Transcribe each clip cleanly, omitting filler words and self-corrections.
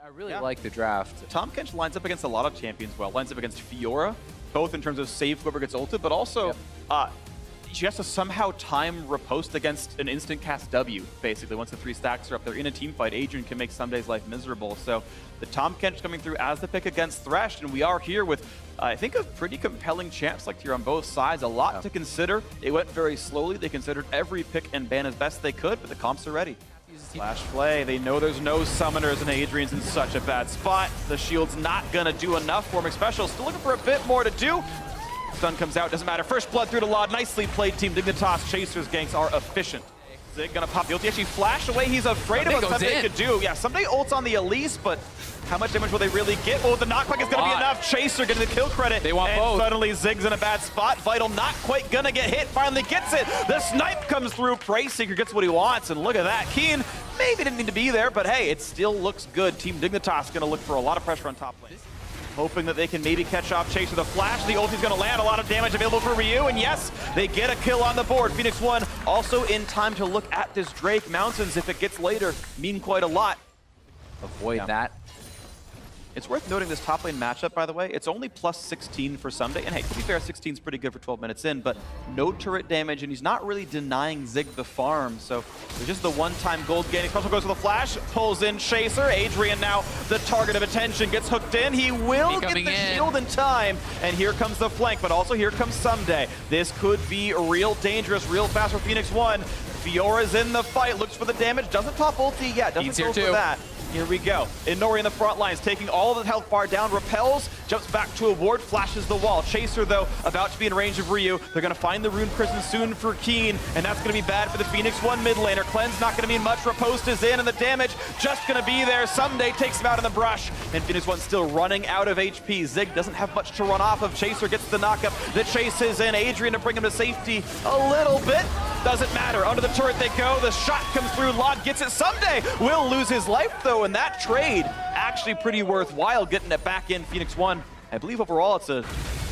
I really like the draft. Tahm Kench lines up against a lot of champions well. Lines up against Fiora, both in terms of save whoever gets ulted, but also she has to somehow time riposte against an instant cast W, basically. Once the 3 stacks are up there in a team fight, Adrian can make Sunday's life miserable. So the Tahm Kench coming through as the pick against Thresh, and we are here with, I think, a pretty compelling champ select here on both sides. A lot to consider. It went very slowly. They considered every pick and ban as best they could, but the comps are ready. Flash play. They know there's no summoners, and Adrian's in such a bad spot. The shield's not gonna do enough for him. Special still looking for a bit more to do. Stun comes out, doesn't matter. First blood through to Lod. Nicely played, Team Dignitas. Chasers ganks are efficient. Zig gonna pop the ulti. Actually flash away. He's afraid of what Someday could do. Yeah, Someday ults on the Elise, but how much damage will they really get? Oh, the knockback is gonna be enough. Chaser getting the kill credit. They want both. Suddenly Zig's in a bad spot. Vital not quite gonna get hit. Finally gets it. The snipe comes through. Prey Seeker gets what he wants, and look at that. Keen maybe didn't need to be there, but hey, it still looks good. Team Dignitas gonna look for a lot of pressure on top lane. Hoping that they can maybe catch off Chaser. The flash, the ulti's gonna land. A lot of damage available for Ryu, and yes, they get a kill on the board. Phoenix 1 also in time to look at this Drake. Mountains, if it gets later, mean quite a lot. Avoid that. It's worth noting this top lane matchup, by the way. It's only plus 16 for Someday. And hey, to be fair, 16 is pretty good for 12 minutes in, but no turret damage, and he's not really denying Zig the farm. So there's just the one-time gold gain. Special goes for the flash, pulls in Chaser. Adrian now the target of attention, gets hooked in. He will get the shield in time. And here comes the flank, but also here comes Someday. This could be real dangerous, real fast for Phoenix 1. Fiora's in the fight, looks for the damage, doesn't pop ulti yet, doesn't go for that. Here we go. Inori in the front lines, taking all of the health bar down, repels, jumps back to a ward, flashes the wall. Chaser, though, about to be in range of Ryu. They're going to find the rune prison soon for Keen, and that's going to be bad for the Phoenix 1 mid laner. Cleanse not going to mean much. Riposte is in, and the damage just going to be there. Someday takes him out in the brush, and Phoenix 1 still running out of HP. Zig doesn't have much to run off of. Chaser gets the knockup. The chase is in. Adrian to bring him to safety a little bit. Doesn't matter. Under the turret they go. The shot comes through. Lod gets it. Someday will lose his life, though, and that trade actually pretty worthwhile, getting it back in Phoenix 1. I believe overall it's a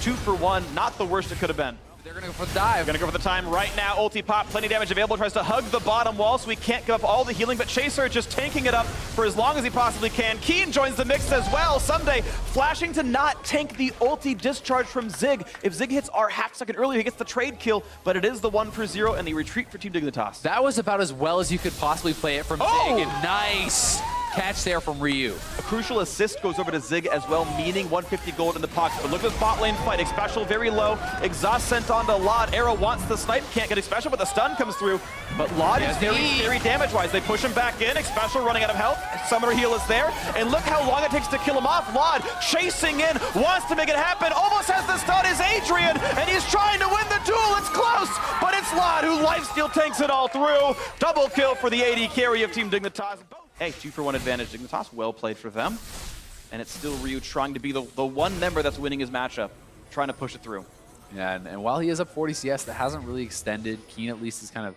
2-for-1. Not the worst it could have been. They're going to go for the dive. Going to go for the time right now. Ulti pop, plenty of damage available. Tries to hug the bottom wall, so we can't give up all the healing, but Chaser just tanking it up for as long as he possibly can. Keen joins the mix as well. Someday flashing to not tank the ulti discharge from Zig. If Zig hits our half second earlier, he gets the trade kill, but it is the 1-for-0 and the retreat for Team Dignitas. That was about as well as you could possibly play it from Zig. And nice catch there from Ryu. A crucial assist goes over to Zig as well, meaning 150 gold in the pocket. But look at this bot lane fight. Special very low. Exhaust sent on to Lod. Arrow wants the snipe. Can't get Special, but the stun comes through. But Lod is very damage-wise. They push him back in. Special running out of health. Summoner heal is there. And look how long it takes to kill him off. Lod chasing in, wants to make it happen. Almost has the stun is Adrian, and he's trying to win the duel. It's close, but it's Lod who lifesteal tanks it all through. Double kill for the AD carry of Team Dignitas. Hey, 2-for-1 advantage. Dignitas, well played for them. And it's still Ryu trying to be the one member that's winning his matchup, trying to push it through. Yeah, and while he is up 40 CS, that hasn't really extended. Keen at least is kind of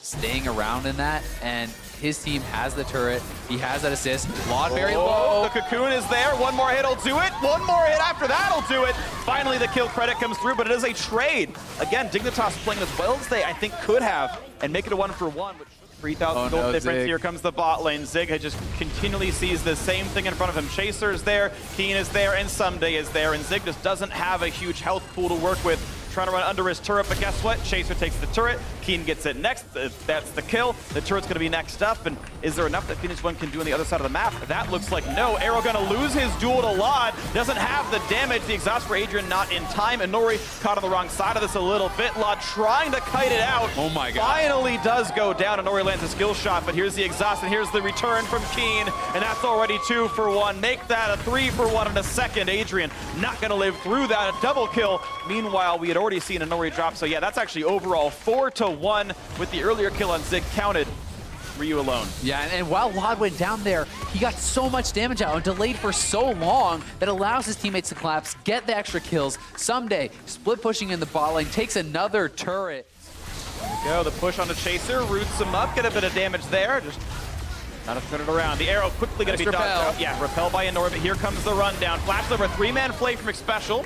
staying around in that, and his team has the turret. He has that assist. Lod very low. The cocoon is there. One more hit will do it. One more hit after that will do it. Finally, the kill credit comes through, but it is a trade. Again, Dignitas playing as well as they, I think, could have, and make it a 1-for-1, which 3,000 gold difference. Zig. Here comes the bot lane. Zig just continually sees the same thing in front of him. Chaser is there, Keen is there, and Someday is there, and Zig just doesn't have a huge health pool to work with. Trying to run under his turret, but guess what? Chaser takes the turret. Keen gets it next. That's the kill. The turret's going to be next up, and is there enough that Phoenix 1 can do on the other side of the map? That looks like no. Arrow going to lose his duel to Lod. Doesn't have the damage. The exhaust for Adrian not in time. Inori caught on the wrong side of this a little bit. Lod trying to kite it out. Oh my god. Finally does go down. Inori lands a skill shot, but here's the exhaust, and here's the return from Keen, and that's already 2-for-1. Make that a 3-for-1 in a second. Adrian not going to live through that. A double kill. Meanwhile, we had already seen Inori drop, so yeah, that's actually overall 4-1 with the earlier kill on Zig counted. Ryu alone. Yeah, and while Lod went down there, he got so much damage out and delayed for so long that allows his teammates to collapse, get the extra kills. Someday, split pushing in the bot lane, takes another turret. There we go, the push on the Chaser, roots him up, get a bit of damage there. Just not to turn it around. The arrow quickly going to be dodged out. Yeah, repel by Inori, but here comes the rundown. Flash over, 3-man play from Special.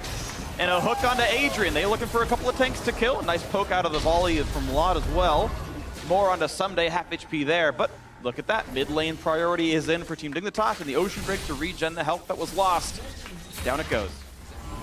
And a hook onto Adrian. They're looking for a couple of tanks to kill. A nice poke out of the volley from Lod as well. More onto Someday, half HP there. But look at that. Mid lane priority is in for Team Dignitas, and the Ocean Drake to regen the health that was lost. Down it goes.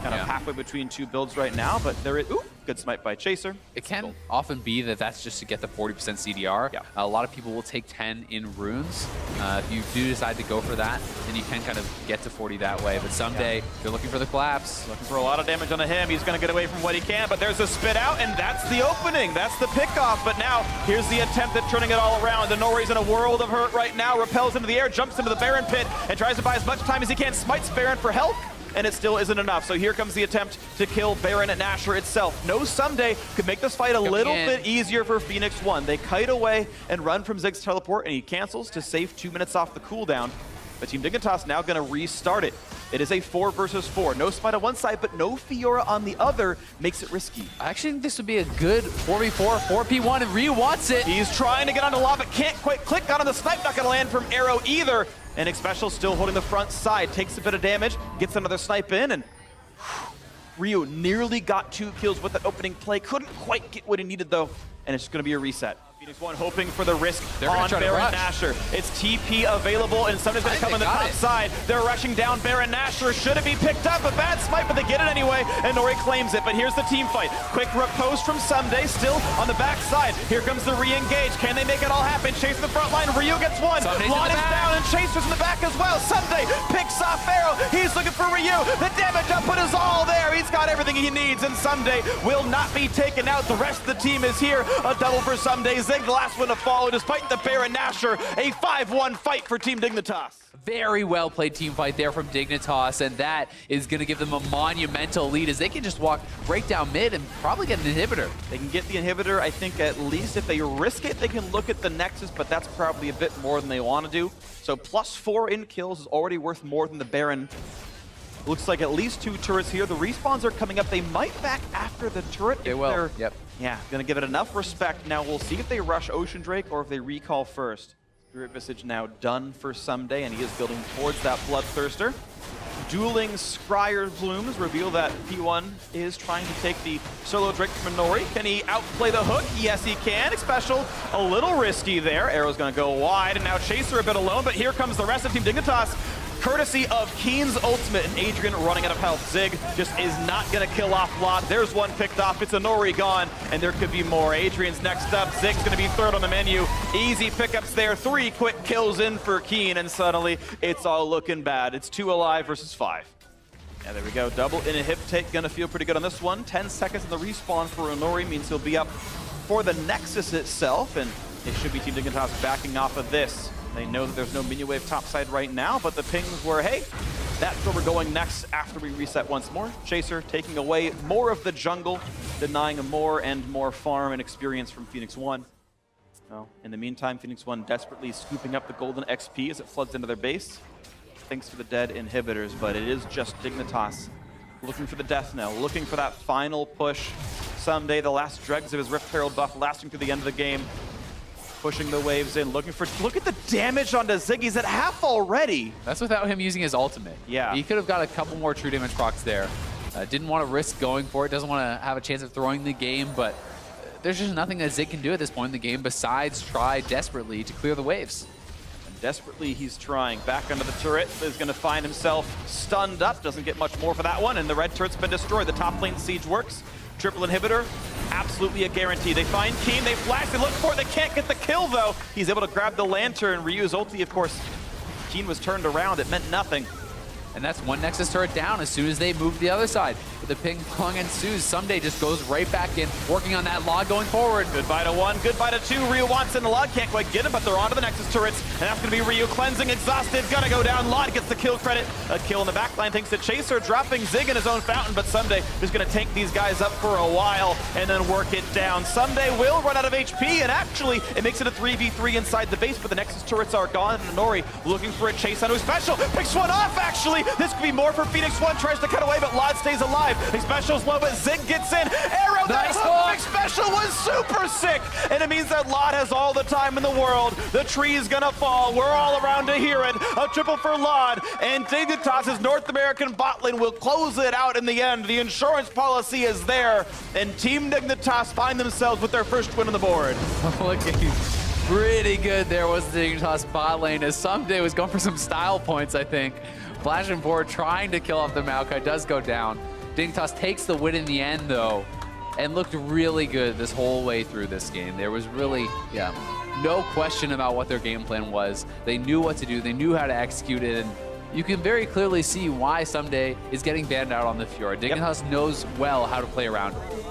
Kind of halfway between two builds right now, but there is, ooh, good smite by Chaser. It can often be that that's just to get the 40% CDR. Yeah. A lot of people will take 10 in runes. If you do decide to go for that, then you can kind of get to 40 that way. But someday, if you're looking for the collapse. Looking for a lot of damage on him. He's going to get away from what he can, but there's a spit out, and that's the opening. That's the pickoff. But now, here's the attempt at turning it all around. The Nori's in a world of hurt right now. Repels into the air, jumps into the Baron pit, and tries to buy as much time as he can. Smites Baron for health, and it still isn't enough. So here comes the attempt to kill Baron at Nashor itself. No Someday could make this fight a little bit easier for Phoenix One. They kite away and run from Zig's teleport, and he cancels to save 2 minutes off the cooldown. But Team Dignitas now going to restart it. It is a 4 versus 4. No Smite on one side, but no Fiora on the other makes it risky. I actually think this would be a good 4v4, 4p1, and Ryu wants it. He's trying to get onto lava, can't quite click on the snipe, not going to land from Arrow either. And Xpecial still holding the front side, takes a bit of damage, gets another snipe in, and Ryu nearly got 2 kills with that opening play. Couldn't quite get what he needed though, and it's just going to be a reset. Phoenix One hoping for the risk on Baron Nashor. It's TP available, and somebody's going to come on the top side. They're rushing down Baron Nashor. Should it be picked up? A bad smite, but they get it anyway, and Nori claims it. But here's the team fight. Quick riposte from Someday, still on the back side. Here comes the re-engage. Can they make it all happen? Chase the front line. Ryu gets one. Lon is down, and Chaser's in the back as well. Someday picks off Arrow. He's looking for Ryu. The damage output is all there. He's got everything he needs, and Someday will not be taken out. The rest of the team is here. A double for Someday. Zig, the last one to follow, despite the Baron Nashor. A 5-1 fight for Team Dignitas. Very well played team fight there from Dignitas, and that is going to give them a monumental lead as they can just walk right down mid and probably get an inhibitor. They can get the inhibitor. I think at least if they risk it, they can look at the Nexus, but that's probably a bit more than they want to do. So +4 in kills is already worth more than the Baron. Looks like at least 2 turrets here. The respawns are coming up. They might back after the turret. They will, yep. Yeah, gonna give it enough respect. Now we'll see if they rush Ocean Drake or if they recall first. Spirit Visage now done for Someday, and he is building towards that Bloodthirster. Dueling Scryer Blooms reveal that P1 is trying to take the solo Drake from Nori. Can he outplay the hook? Yes, he can. Xpecial a little risky there. Arrow's gonna go wide, and now Chaser a bit alone, but here comes the rest of Team Dignitas. Courtesy of Keen's ultimate, and Adrian running out of health. Zig just is not going to kill off Lot. There's one picked off. It's a Nori gone, and there could be more. Adrian's next up. Zig's going to be third on the menu. Easy pickups there. 3 quick kills in for Keen, and suddenly it's all looking bad. It's 2 alive versus 5. Yeah, there we go. Double in a hip take. Going to feel pretty good on this one. 10 seconds in the respawn for Nori means he'll be up for the Nexus itself, and it should be Team Dignitas backing off of this. They know that there's no minion wave topside right now, but the pings were, hey, that's where we're going next after we reset once more. Chaser taking away more of the jungle, denying more and more farm and experience from Phoenix One. Well, in the meantime, Phoenix One desperately scooping up the golden XP as it floods into their base. Thanks for the dead inhibitors, but it is just Dignitas looking for the death knell, looking for that final push. Someday, the last dregs of his Rift Herald buff lasting to the end of the game. Pushing the waves in, looking for, look at the damage onto Zig. He's at half already. That's without him using his ultimate. Yeah. He could have got a couple more true damage procs there. Didn't want to risk going for it, doesn't want to have a chance of throwing the game, but there's just nothing that Zig can do at this point in the game besides try desperately to clear the waves. And desperately he's trying. Back under the turret, is going to find himself stunned up. Doesn't get much more for that one, and the red turret's been destroyed. The top lane siege works. Triple inhibitor, absolutely a guarantee. They find Keen, they flash, they look for it, they can't get the kill though. He's able to grab the lantern, Ryu's ulti, of course. Keen was turned around, it meant nothing. And that's one Nexus turret down as soon as they move to the other side. The ping pong ensues. Someday just goes right back in, working on that log going forward. Goodbye to 1, goodbye to 2. Ryu wants in the log, can't quite get him, but they're onto the Nexus turrets. And that's going to be Ryu cleansing, exhausted, gonna go down. Lod gets the kill credit. A kill in the backline thanks to Chaser, dropping Zig in his own fountain, but Someday is going to tank these guys up for a while and then work it down. Someday will run out of HP, and actually it makes it a 3v3 inside the base, but the Nexus turrets are gone. And Nori looking for a chase onto Xpecial. Picks one off, actually. This could be more for Phoenix One, tries to cut away, but Lod stays alive. Xpecial's low, but Zig gets in. Arrow, nice that Xpecial was super sick, and it means that Lod has all the time in the world. The tree is gonna fall. We're all around to hear it. A triple for Lod, and Dignitas' North American bot lane will close it out in the end. The insurance policy is there, and Team Dignitas find themselves with their first win on the board. Look at you. Pretty good there was the Dignitas bot lane as Someday was going for some style points, I think. Flashing forward, trying to kill off the Maokai, does go down. Dignitas takes the win in the end, though, and looked really good this whole way through this game. There was really, no question about what their game plan was. They knew what to do. They knew how to execute it, and you can very clearly see why Someday is getting banned out on the Fiora. Dignitas knows well how to play around it.